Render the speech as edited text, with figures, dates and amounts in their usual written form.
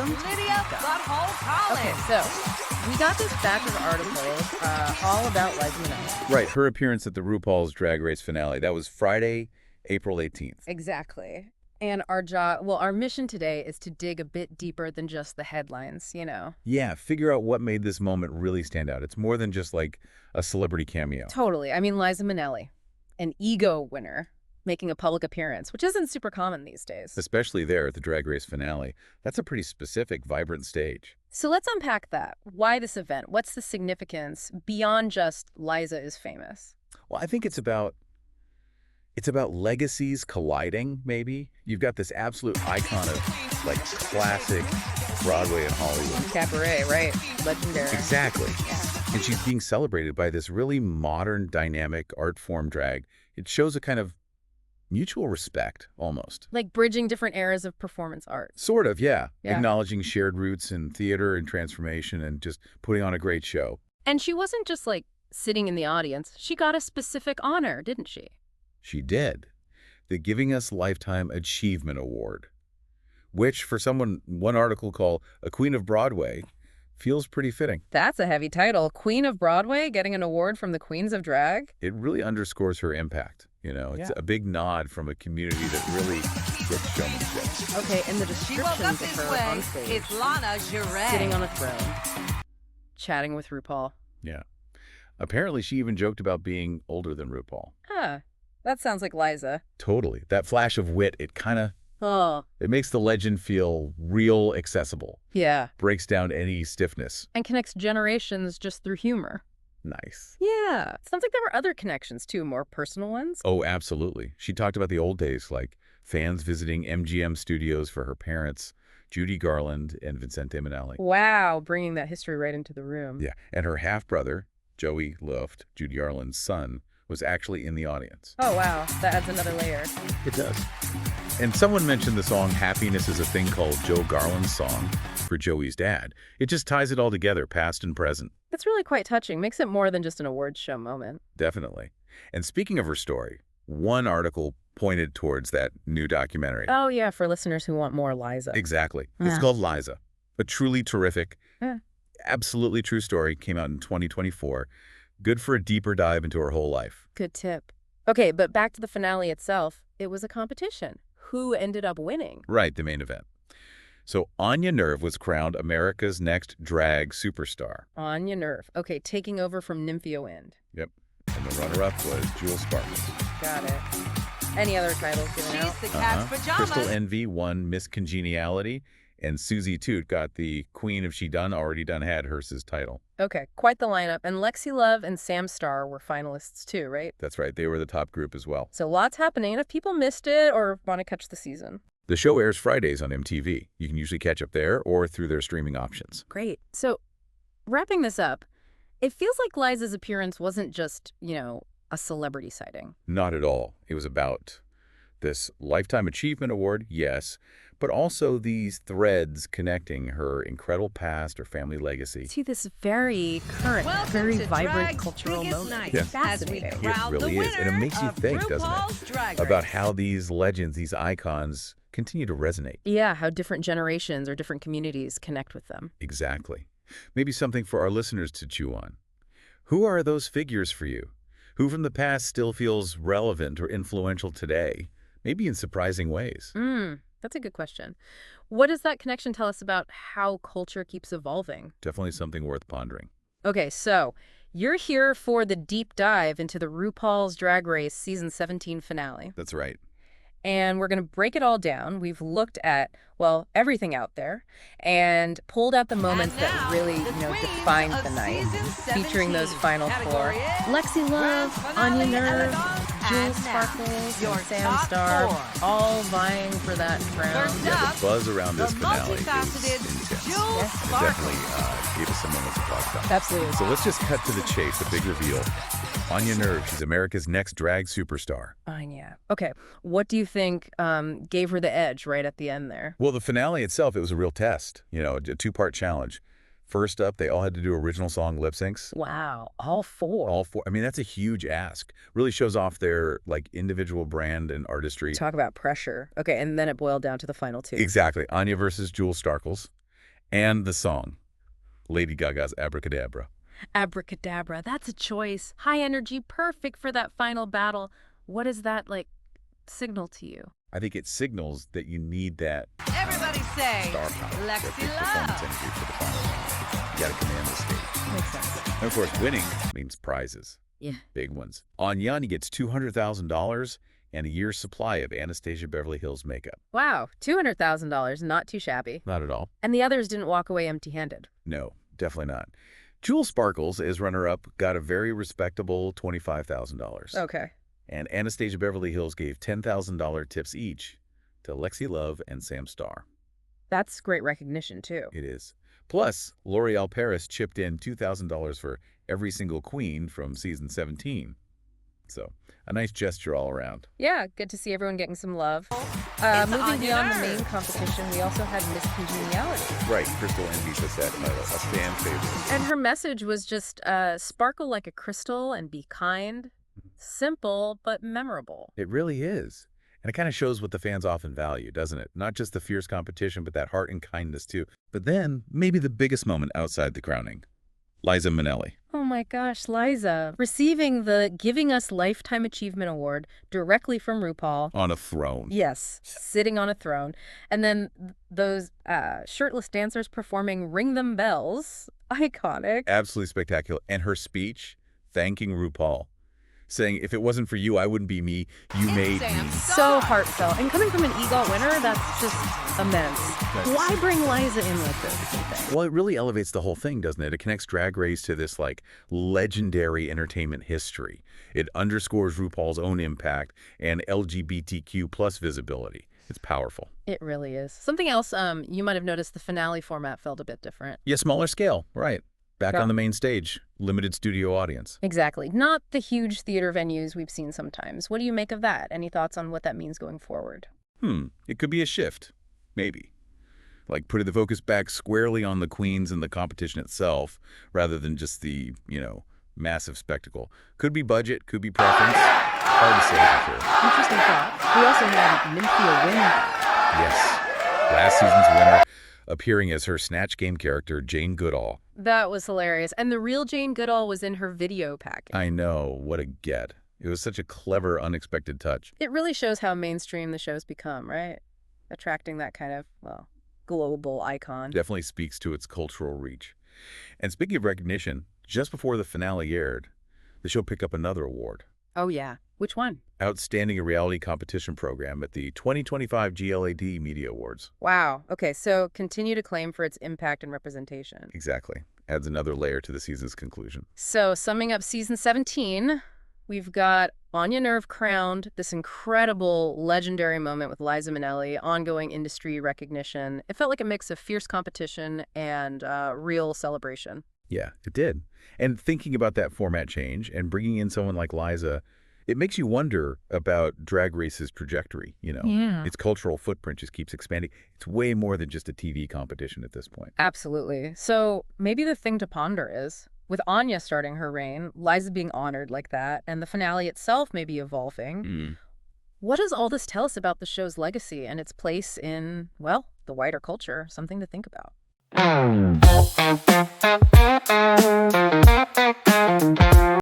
Welcome to Lydia Butthole Collins. Okay, so we got this batch of articles all about Liza Minnelli. Right, her appearance at the RuPaul's Drag Race finale. That was Friday, April 18th. Exactly. And our mission today is to dig a bit deeper than just the headlines, Yeah, figure out what made this moment really stand out. It's more than just like a celebrity cameo. Totally. I mean, Liza Minnelli, an ego winner, making a public appearance, which isn't super common these days. Especially there at the Drag Race finale. That's a pretty specific, vibrant stage. So let's unpack that. Why this event? What's the significance beyond just Liza is famous? Well, I think it's about legacies colliding, maybe. You've got this absolute icon of, like, classic Broadway and Hollywood. Cabaret, right? Legendary. Exactly. Yeah. And she's being celebrated by this really modern, dynamic art form drag. It shows a kind of mutual respect, almost. Like bridging different eras of performance art. Sort of, yeah. Yeah. Acknowledging shared roots in theater and transformation and just putting on a great show. And she wasn't just, like, sitting in the audience. She got a specific honor, didn't she? She did. The Giving Us Lifetime Achievement Award, which for one article called A Queen of Broadway, feels pretty fitting. That's a heavy title. Queen of Broadway getting an award from the Queens of Drag? It really underscores her impact. It's a big nod from a community that really gets showmanship. Okay, and the She woke up descriptions of this her way. on stage, It's Lana Jarrett. sitting on a throne, chatting with RuPaul. Yeah. Apparently, she even joked about being older than RuPaul. Huh. That sounds like Liza. Totally. That flash of wit, it makes the legend feel real accessible. Yeah. Breaks down any stiffness. And connects generations just through humor. Nice. Yeah. Sounds like there were other connections, too, more personal ones. Oh, absolutely. She talked about the old days, like fans visiting MGM studios for her parents, Judy Garland and Vincente Minnelli. Wow, bringing that history right into the room. Yeah, and her half-brother, Joey Luft, Judy Garland's son, was actually in the audience. Oh, wow. That adds another layer. It does. And someone mentioned the song Happiness is a Thing called Joe Garland's song for Joey's dad. It just ties it all together, past and present. That's really quite touching. Makes it more than just an awards show moment. Definitely. And speaking of her story, one article pointed towards that new documentary. Oh, yeah, for listeners who want more Liza. Exactly. Yeah. It's called Liza. A truly terrific, Yeah. absolutely true story. Came out in 2024. Good for a deeper dive into her whole life. Good tip. Okay, but back to the finale itself. It was a competition. Who ended up winning? Right, the main event. So Anya Nerve was crowned America's next drag superstar. Anya Nerve. Okay, taking over from Nymphia Wind. Yep. And the runner-up was Jewel Sparkles. Got it. Any other titles given She's out? the cat's pajamas. Crystal Envy won Miss Congeniality, and Susie Toot got the Queen of She Done, Already Done Had Hearse's title. Okay, quite the lineup. And Lexi Love and Sam Starr were finalists too, right? That's right. They were the top group as well. So lots happening. And if people missed it or want to catch the season. The show airs Fridays on MTV. You can usually catch up there or through their streaming options. Great. So wrapping this up, it feels like Liza's appearance wasn't just, a celebrity sighting. Not at all. It was about this Lifetime Achievement Award, yes, but also these threads connecting her incredible past, her family legacy. See, this very current, Welcome very to vibrant Drag's cultural biggest moment. night, Yeah. Fascinating. as we It crown really the is, and it makes you winner think, of doesn't it, RuPaul's Drag about Race. how these legends, these icons, continue to resonate. Yeah, how different generations or different communities connect with them. Exactly. Maybe something for our listeners to chew on. Who are those figures for you? Who from the past still feels relevant or influential today, maybe in surprising ways? That's a good question. What does that connection tell us about how culture keeps evolving? Definitely something worth pondering. Okay, so you're here for the deep dive into the RuPaul's Drag Race Season 17 finale. That's right. And we're going to break it all down. We've looked at, everything out there and pulled out the moments And that now, really, the queen defined of the night, season featuring those 17. final four. Category is Lexi Love, Grand Anya finale Nerve, elegance, Jewel and now, Sparkles, your and Sam top Starr, four. all vying for that crown. First Yeah, up, the buzz around the this finale is multifaceted intense. Jewel Yes. It Sparkles. definitely gave us some moments to talk about. Absolutely. So let's just cut to the chase, a big reveal. Anya Nerve, she's America's next drag superstar. Anya. Okay, what do you think gave her the edge right at the end there? Well, the finale itself, it was a real test, a two-part challenge. First up, they all had to do original song lip syncs. Wow, all four. All four. I mean, that's a huge ask. Really shows off their individual brand and artistry. Talk about pressure. Okay, and then it boiled down to the final two. Exactly. Anya versus Jewel Sparkles. And the song, Lady Gaga's Abracadabra. Abracadabra, that's a choice. High energy, perfect for that final battle. What does that, like, signal to you? I think it signals that you need that Everybody say, star power, that Lexi big performance Love. energy for the final round. You got to command the stage. Makes sense. And of course, winning means prizes. Yeah. Big ones. Anyani gets $200,000 and a year's supply of Anastasia Beverly Hills makeup. Wow, $200,000, not too shabby. Not at all. And the others didn't walk away empty-handed. No, definitely not. Jewel Sparkles, as runner-up, got a very respectable $25,000. Okay. And Anastasia Beverly Hills gave $10,000 tips each to Lexi Love and Sam Starr. That's great recognition, too. It is. Plus, L'Oreal Paris chipped in $2,000 for every single queen from season 17. So, a nice gesture all around. Yeah, good to see everyone getting some love. It's Moving on your beyond the nerves. main competition, we also had Miss Congeniality. Right, Crystal Envy says that title, a fan favorite. And her message was just sparkle like a crystal and be kind. Simple, but memorable. It really is. And it kind of shows what the fans often value, doesn't it? Not just the fierce competition, but that heart and kindness, too. But then, maybe the biggest moment outside the crowning. Liza Minnelli. Oh my gosh, Liza. Receiving the Giving Us Lifetime Achievement Award directly from RuPaul. On a throne. Yes, sitting on a throne. And then those shirtless dancers performing Ring Them Bells. Iconic. Absolutely spectacular. And her speech, thanking RuPaul, saying, if it wasn't for you, I wouldn't be me. You made Sam me. Starr. So heartfelt. And coming from an EGOT winner, that's just immense. Why bring Liza in with this, you think? Well, it really elevates the whole thing, doesn't it? It connects Drag Race to this, like, legendary entertainment history. It underscores RuPaul's own impact and LGBTQ plus visibility. It's powerful. It really is. Something else, you might have noticed the finale format felt a bit different. Yeah, smaller scale, right. Back Yeah. on the main stage, limited studio audience. Exactly. Not the huge theater venues we've seen sometimes. What do you make of that? Any thoughts on what that means going forward? It could be a shift. Maybe. Like putting the focus back squarely on the queens and the competition itself, rather than just the, massive spectacle. Could be budget, could be preference. Hard to say for sure. Interesting thought. We also had Nymphia win. Yes. Last season's winner, appearing as her Snatch Game character, Jane Goodall. That was hilarious. And the real Jane Goodall was in her video package. I know, what a get. It was such a clever, unexpected touch. It really shows how mainstream the show's become, right? Attracting that kind of, well, global icon. Definitely speaks to its cultural reach. And speaking of recognition, just before the finale aired, the show picked up another award. Oh, yeah. Which one? Outstanding Reality Competition Program at the 2025 GLAD Media Awards. Wow. Okay, so continue to claim for its impact and representation. Exactly. Adds another layer to the season's conclusion. So summing up season 17, we've got Anya Nerve crowned, this incredible, legendary moment with Liza Minnelli, ongoing industry recognition. It felt like a mix of fierce competition and real celebration. Yeah, it did. And thinking about that format change and bringing in someone like Liza, it makes you wonder about Drag Race's trajectory, Yeah. Its cultural footprint just keeps expanding. It's way more than just a TV competition at this point. Absolutely. So maybe the thing to ponder is, with Anya starting her reign, Liza being honored like that, and the finale itself maybe evolving, what does all this tell us about the show's legacy and its place in, well, the wider culture? Something to think about.